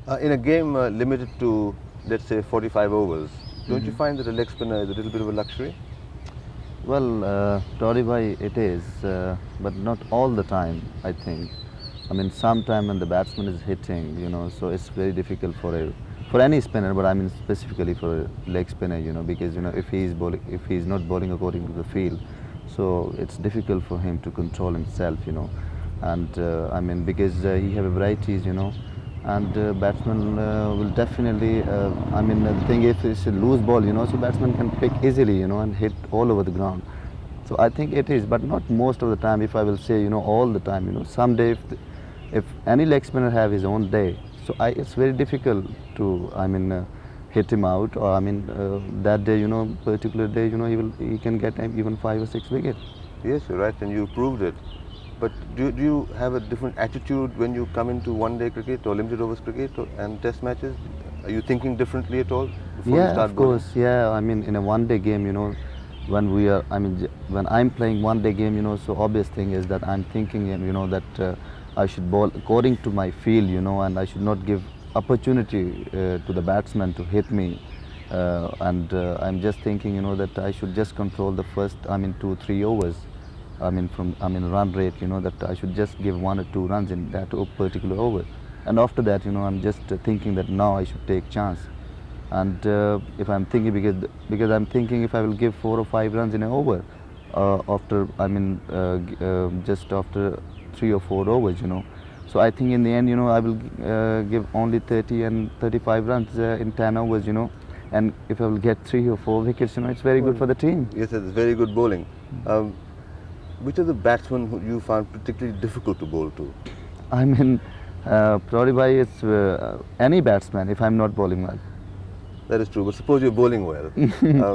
In a game limited to, let's say, 45 overs, don't you find that a leg spinner is a little bit of a luxury? Well, Toribhai, it is, but not all the time, I think. I mean, sometime when the batsman is hitting, so it's very difficult for any spinner, but I mean specifically for a leg spinner, because if he's not bowling according to the field, so it's difficult for him to control himself, and I mean because he have varieties, and batsman will definitely, I mean the thing if it's a loose ball, so batsman can pick easily, and hit all over the ground. So I think it is, but not most of the time. If I will say, all the time, someday if any leg spinner have his own day, so it's very difficult to, I mean, hit him out, or I mean, that day, particular day, he can get even 5 or 6 wickets. Yes, you're right, and you proved it. But do you have a different attitude when you come into one-day cricket or limited overs cricket and test matches? Are you thinking differently at all before you Yeah, start of bowling? course. Yeah, I mean, in a one-day game, when we are, I mean, when I'm playing one-day game, so obvious thing is that I'm thinking, that I should bowl according to my feel, and I should not give opportunity to the batsman to hit me. And I'm just thinking, that I should just control the first, I mean, 2-3 overs. I mean, run rate, that I should just give 1 or 2 runs in that particular over. And after that, I'm just thinking that now I should take chance. And if I'm thinking, because I'm thinking if I will give 4 or 5 runs in an over, after, I mean, just after 3 or 4 overs, So I think in the end, I will give only 30 and 35 runs in 10 overs, And if I will get 3 or 4 wickets, it's very good for the team. Yes, it's very good bowling. Which are the batsmen who you found particularly difficult to bowl to? I mean, probably it's any batsman if I'm not bowling well. That is true, but suppose you're bowling well.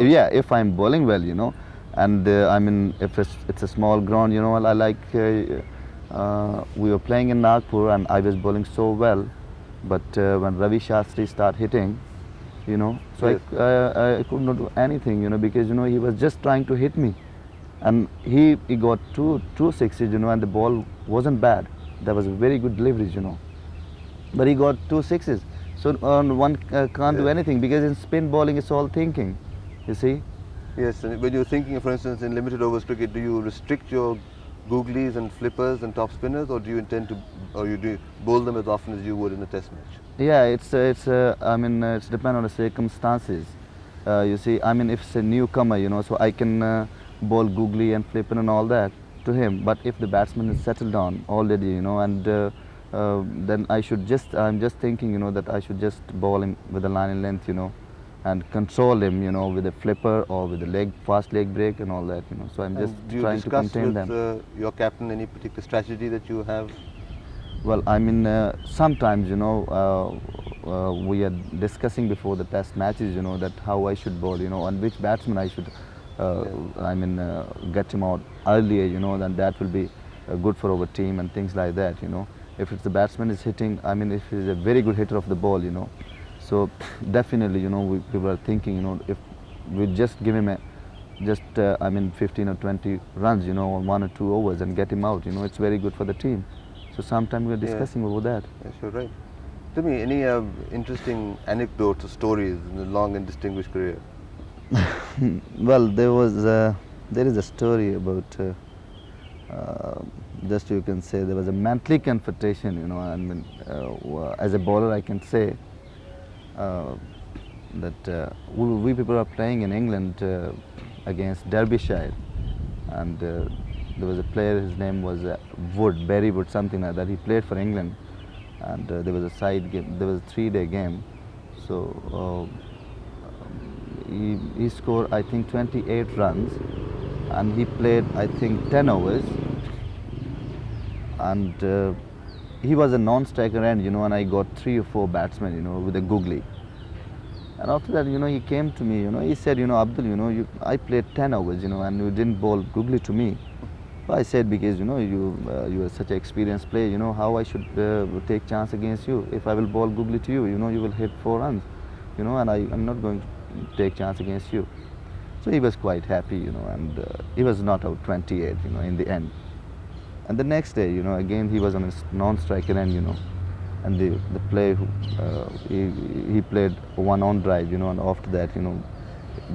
Yeah, if I'm bowling well, and I mean, if it's a small ground, I like, we were playing in Nagpur and I was bowling so well, but when Ravi Shastri started hitting, so Yes. I could not do anything, because, he was just trying to hit me. And he got two sixes, and the ball wasn't bad. That was a very good deliveries, But he got 2 sixes. So one can't do anything, because in spin bowling it's all thinking, you see. Yes, and when you're thinking, for instance, in limited overs cricket, do you restrict your googlies and flippers and top spinners, or do you intend to, or you do bowl them as often as you would in a test match? Yeah, I mean, it's depend on the circumstances. You see, I mean, if it's a newcomer, so I can bowl googly and flipper and all that to him. But if the batsman is settled down already, and then I'm just thinking, that I should just bowl him with a line and length, and control him, with a flipper or with a fast leg break and all that, So I'm just Do you trying to discuss contain with them. your captain any particular strategy that you have? Well, I mean, sometimes, we are discussing before the test matches, that how I should bowl, and which batsman I should, I mean, get him out earlier, then that will be good for our team and things like that, If it's the batsman is hitting, I mean, if he's a very good hitter of the ball, so definitely, we were thinking, if we just give him I mean, 15 or 20 runs, on 1 or 2 overs and get him out, it's very good for the team. So sometimes we're discussing over that. Yes, you're right. Tell me, any interesting anecdotes or stories in a long and distinguished career? Well, there is a story about, just you can say, there was a monthly confrontation, I mean, as a bowler I can say that we people are playing in England against Derbyshire, and there was a player, his name was Barry Wood, something like that. He played for England, and there was a side game, there was a 3-day game. So he scored, I think, 28 runs, and he played, I think, 10 overs, and he was a non-striker end, and I got 3 or 4 batsmen, with a googly. And after that, he came to me, he said, Abdul, I played 10 overs, and you didn't bowl googly to me. I said, because you are such an experienced player, how I should take chance against you. If I will bowl googly to you, you will hit 4 runs, and I'm not going to take chance against you. So he was quite happy, and he was not out 28, in the end. And the next day, again he was on his non-striker end, and the player who he played one on drive, and after that,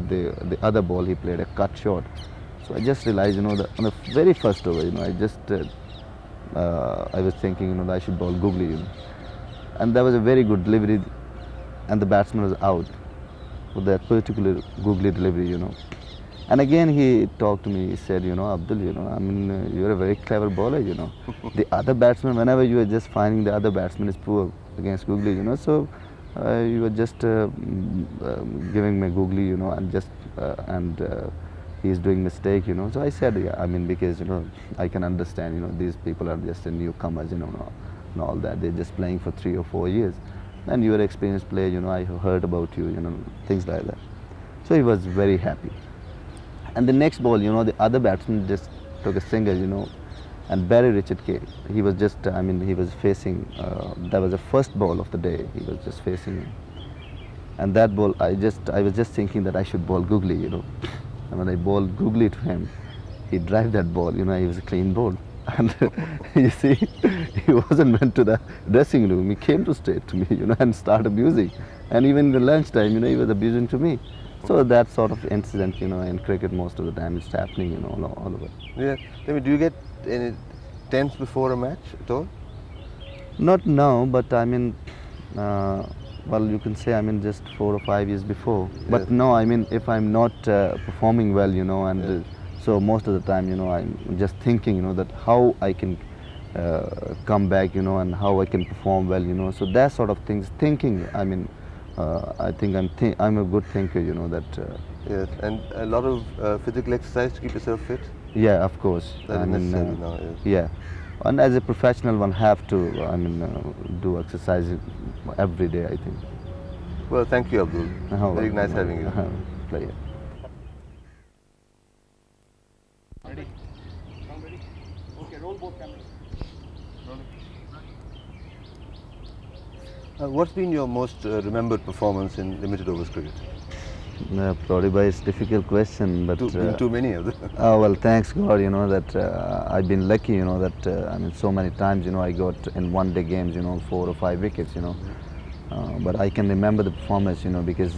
the other ball he played a cut shot. So I just realized, that on the very first over, I just I was thinking, that I should bowl googly, and that was a very good delivery, and the batsman was out with that particular googly delivery, And again he talked to me, he said, Abdul, you're a very clever bowler, The other batsman, whenever you are just finding the other batsman is poor against googly, so you were just giving me googly, and just, he's doing mistake, So I said, yeah, because, I can understand, these people are just newcomers, and all that. They're just playing for 3 or 4 years. And you're an experienced player, I heard about you, things like that. So he was very happy. And the next ball, the other batsman just took a single, and Barry Richard came. He was just, he was facing, that was the first ball of the day. He was just facing him. And that ball, I was just thinking that I should bowl googly, And when I bowled googly to him, he drive that ball, he was a clean ball. And you see, he wasn't went to the dressing room. He came to straight to me, and started abusing. And even in the lunchtime, he was abusing to me. So that sort of incident, in cricket most of the time it's happening, all over. Yeah. Do you get any tense before a match at all? Not now, but well, you can say just 4 or 5 years before. But no, if I'm not performing well, and so most of the time, I'm just thinking, that how I can come back, and how I can perform well, So that sort of things, thinking, I think I'm a good thinker, that. Yes, and a lot of physical exercise to keep yourself fit. Yeah, of course. That is necessary now. Yes. Yeah, and as a professional, one have to, do exercise every day, I think. Well, thank you, Abdul. Very nice having you. Player. Ready? Sound ready? Okay, roll both cameras. What's been your most remembered performance in limited overs cricket? Probably it's a difficult question, but Too many of them. Oh well, thanks God, that I've been lucky, that so many times, I got in one-day games, 4 or 5 wickets, but I can remember the performance, because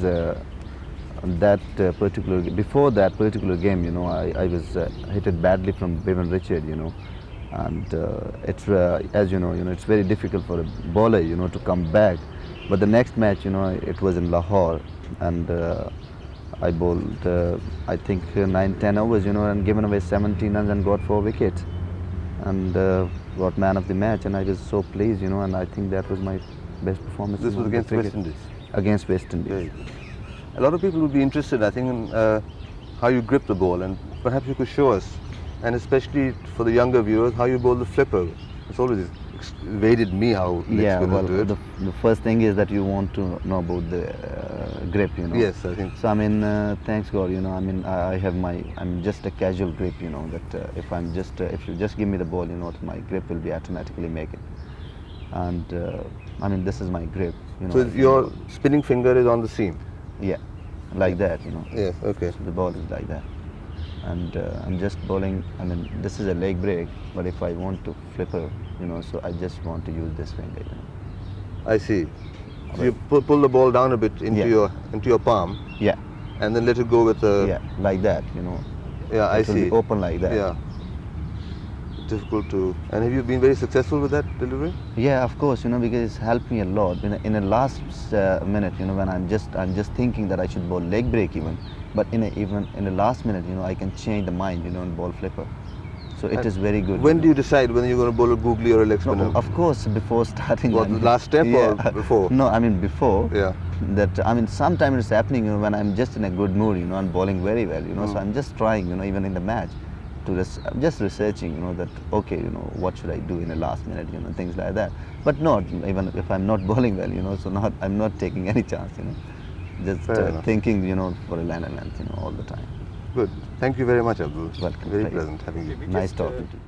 before that particular game, I was hit badly from Bevan Richard, and it's as you know, it's very difficult for a bowler, to come back. But the next match, it was in Lahore, and I bowled, I think 9-10 overs, and given away 17 runs and got 4 wickets, and got man of the match, and I was so pleased, and I think that was my best performance. This was against West Indies. Against West Indies. A lot of people would be interested, I think, in how you grip the ball, and perhaps you could show us, and especially for the younger viewers, how you bowl the flipper. It's always evaded me how next well, do it. The first thing is that you want to know about the grip, Yes, I think. So thanks God, I have I'm just a casual grip, that if you just give me the ball, my grip will be automatically make it. And this is my grip. So your spinning finger is on the seam. Yeah, like that, Yes, okay. So the ball is like that. And I'm just bowling, this is a leg break, but if I want to flipper, so I just want to use this finger, I see. So you pull the ball down a bit into your palm. Yeah. And then let it go with the... Yeah, like that, Yeah, I it will see. be open like that. Yeah. Difficult to... And have you been very successful with that delivery? Yeah, of course, because it's helped me a lot. In the last minute, when I'm just thinking that I should bowl leg break even, but even in the last minute, I can change the mind, and ball flipper. So it is very good. When do you decide whether you're going to bowl a googly or a leg spinner? No, of course, before starting. What, the last step or before? No, before. Yeah. That sometimes it's happening, when I'm just in a good mood, and bowling very well, so I'm just trying, even in the match. I'm just researching, that okay, what should I do in the last minute, things like that. But not even if I'm not bowling well, so I'm not taking any chance, just thinking, for a line and length, all the time. Good. Thank you very much, Abdul. Welcome. Very pleasant having you. Nice talking to you.